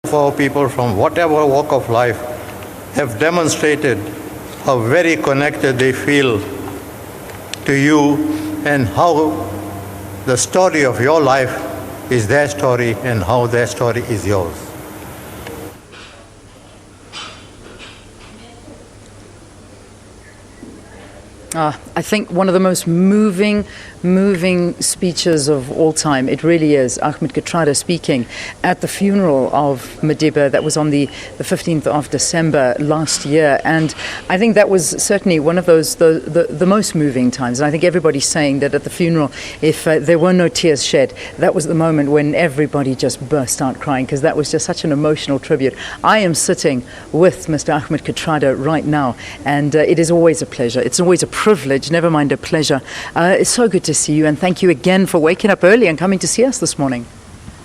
for people from whatever walk of life have demonstrated how very connected they feel to you and how the story of your life is their story and how their story is yours. I think one of the most moving speeches of all time. It really is. Ahmed Kathrada speaking at the funeral of Mandela. That was on the 15th of December last year. And I think that was certainly one of those, the most moving times. And I think everybody's saying that at the funeral, if there were no tears shed, that was the moment when everybody just burst out crying, because that was just such an emotional tribute. I am sitting with Mr. Ahmed Kathrada right now, and it is always a pleasure. It's always a privilege, never mind a pleasure. It's so good to see you, and thank you again for waking up early and coming to see us this morning.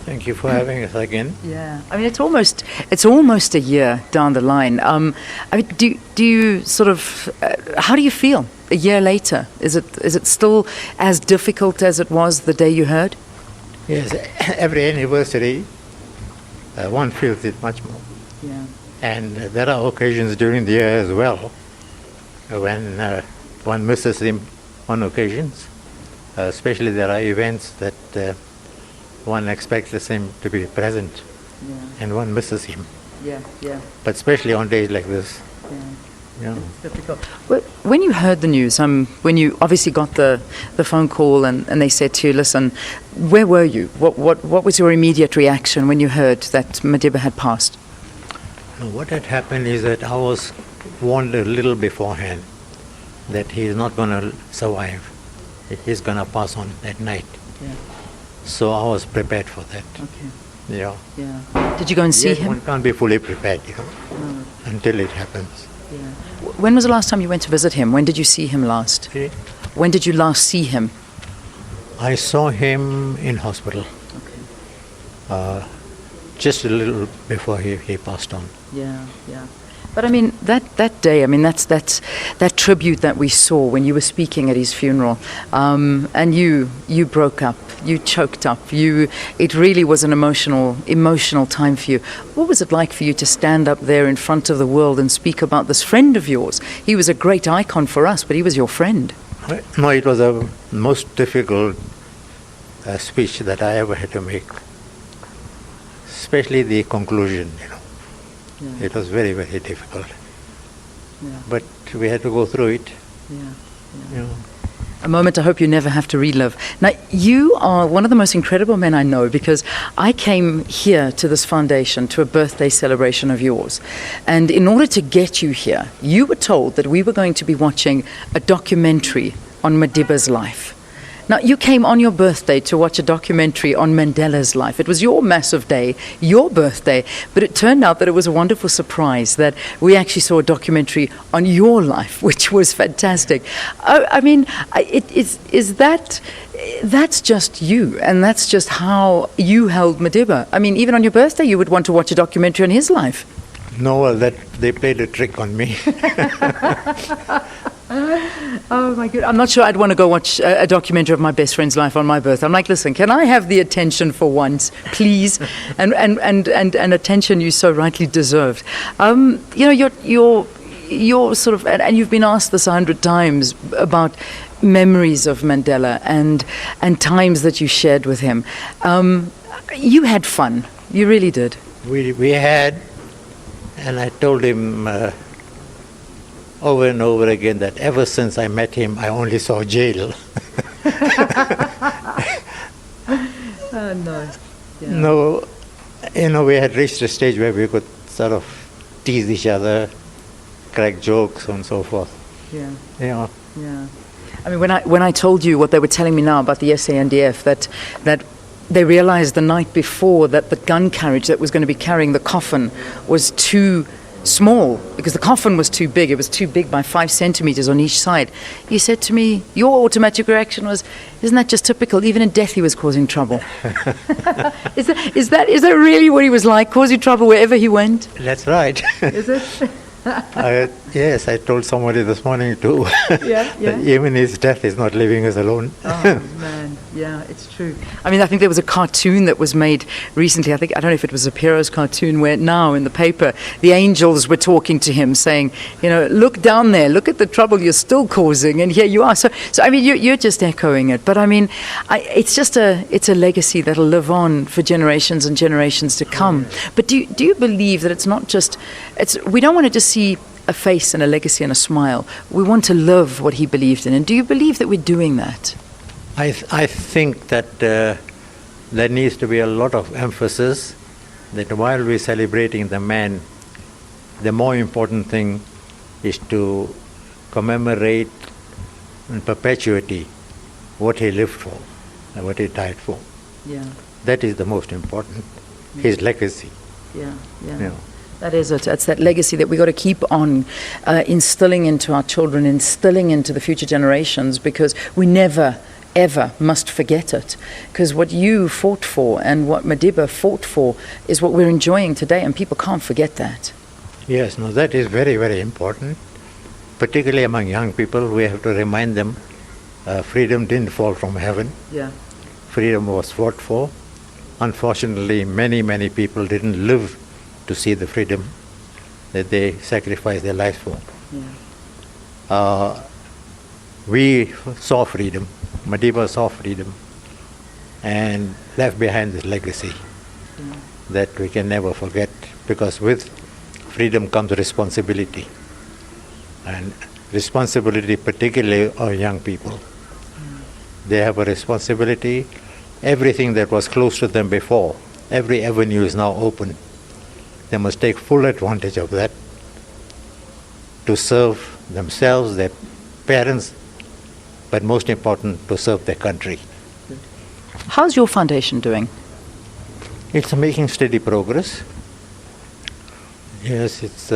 Thank you for having us again. Yeah, I mean, it's almost a year down the line. I mean, do you sort of how do you feel a year later? Is it still as difficult as it was the day you heard? Yes, every anniversary one feels it much more. Yeah. And there are occasions during the year as well when one misses him on occasions. Especially there are events that one expects him to be present, and one misses him. Yeah. But especially on days like this. Yeah. It's difficult. When you heard the news, when you obviously got the phone call and they said to you, listen, where were you? What was your immediate reaction when you heard that Mandela had passed? What had happened is that I was warned a little beforehand that he is not going to survive. He's going to pass on that night. Yeah. So I was prepared for that. Okay. Yeah. Did you go and see him? One can't be fully prepared, until it happens. Yeah. When was the last time you went to visit him? When did you see him last? Okay. When did you last see him? I saw him in hospital. Okay. Just a little before he passed on. Yeah. But I mean, that day, I mean, that's that tribute that we saw when you were speaking at his funeral, and you broke up, you choked up, it really was an emotional time for you. What was it like for you to stand up there in front of the world and speak about this friend of yours? He was a great icon for us, but he was your friend. No, it was the most difficult speech that I ever had to make, especially the conclusion, Yeah. It was very, very difficult. Yeah. But we had to go through it. Yeah. A moment I hope you never have to relive. Now, you are one of the most incredible men I know, because I came here to this foundation to a birthday celebration of yours. And in order to get you here, you were told that we were going to be watching a documentary on Madiba's life. Now, you came on your birthday to watch a documentary on Mandela's life. It was your massive day, your birthday, but it turned out that it was a wonderful surprise that we actually saw a documentary on your life, which was fantastic. I mean, that's just you, and that's just how you held Mandela. I mean, even on your birthday, you would want to watch a documentary on his life. No, well, they played a trick on me. Oh my God! I'm not sure I'd want to go watch a documentary of my best friend's life on my birthday. I'm like, listen, can I have the attention for once, please? and attention you so rightly deserved. You're sort of, and you've been asked this 100 times about memories of Mandela and times that you shared with him. You had fun. You really did. We had, and I told him over and over again that ever since I met him, I only saw jail. Oh, no. Yeah. No, we had reached a stage where we could sort of tease each other, crack jokes and so forth. Yeah. Yeah. I mean, when I told you what they were telling me now about the SANDF, that they realized the night before that the gun carriage that was going to be carrying the coffin was too small, because the coffin was too big. It was too big by 5 centimeters on each side. You said to me, your automatic reaction was, isn't that just typical? Even in death he was causing trouble. Is that really what he was like, causing trouble wherever he went? That's right. Is it? Yes, I told somebody this morning too. Yeah. That even his death is not leaving us alone. Oh, man. Yeah, it's true. I mean, I think there was a cartoon that was made recently. I don't know if it was a Piro's cartoon, where now in the paper, the angels were talking to him saying, you know, look down there, look at the trouble you're still causing, and here you are. So I mean, you're just echoing it. But I mean, it's a legacy that'll live on for generations and generations to come. But do you believe that it's not just, we don't want to just see a face and a legacy and a smile. We want to live what he believed in. And do you believe that we're doing that? I think that there needs to be a lot of emphasis that while we're celebrating the man, the more important thing is to commemorate in perpetuity what he lived for and what he died for. Yeah. That is the most important, his legacy. Yeah. You know. That is it. It's that legacy that we've got to keep on instilling into our children, instilling into the future generations, because we never, ever must forget it. Because what you fought for and what Madiba fought for is what we're enjoying today, and people can't forget that. Yes, no, that is very, very important. Particularly among young people, we have to remind them freedom didn't fall from heaven. Yeah. Freedom was fought for. Unfortunately, many, many people didn't live to see the freedom that they sacrificed their lives for. Yeah. We saw freedom. Madiba saw freedom and left behind this legacy that we can never forget, because with freedom comes responsibility, and responsibility particularly of young people. They have a responsibility. Everything that was closed to them before, every avenue is now open. They must take full advantage of that to serve themselves, their parents, but most important, to serve their country. How's your foundation doing? It's making steady progress. Yes, it's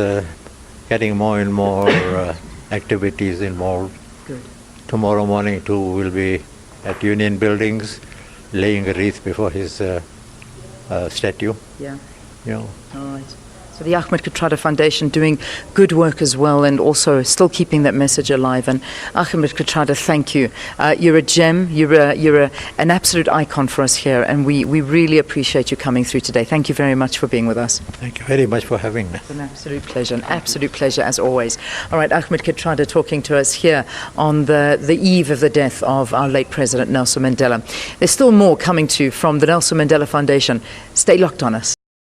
getting more and more activities involved. Good. Tomorrow morning, too, we'll be at Union Buildings, laying a wreath before his statue. Yeah. You know. All right. So the Ahmed Kathrada Foundation doing good work as well, and also still keeping that message alive. And Ahmed Kathrada, thank you. You're a gem. You're an absolute icon for us here, and we really appreciate you coming through today. Thank you very much for being with us. Thank you very much for having me. It's an absolute pleasure as always. All right, Ahmed Kathrada talking to us here on the eve of the death of our late President Nelson Mandela. There's still more coming to you from the Nelson Mandela Foundation. Stay locked on us.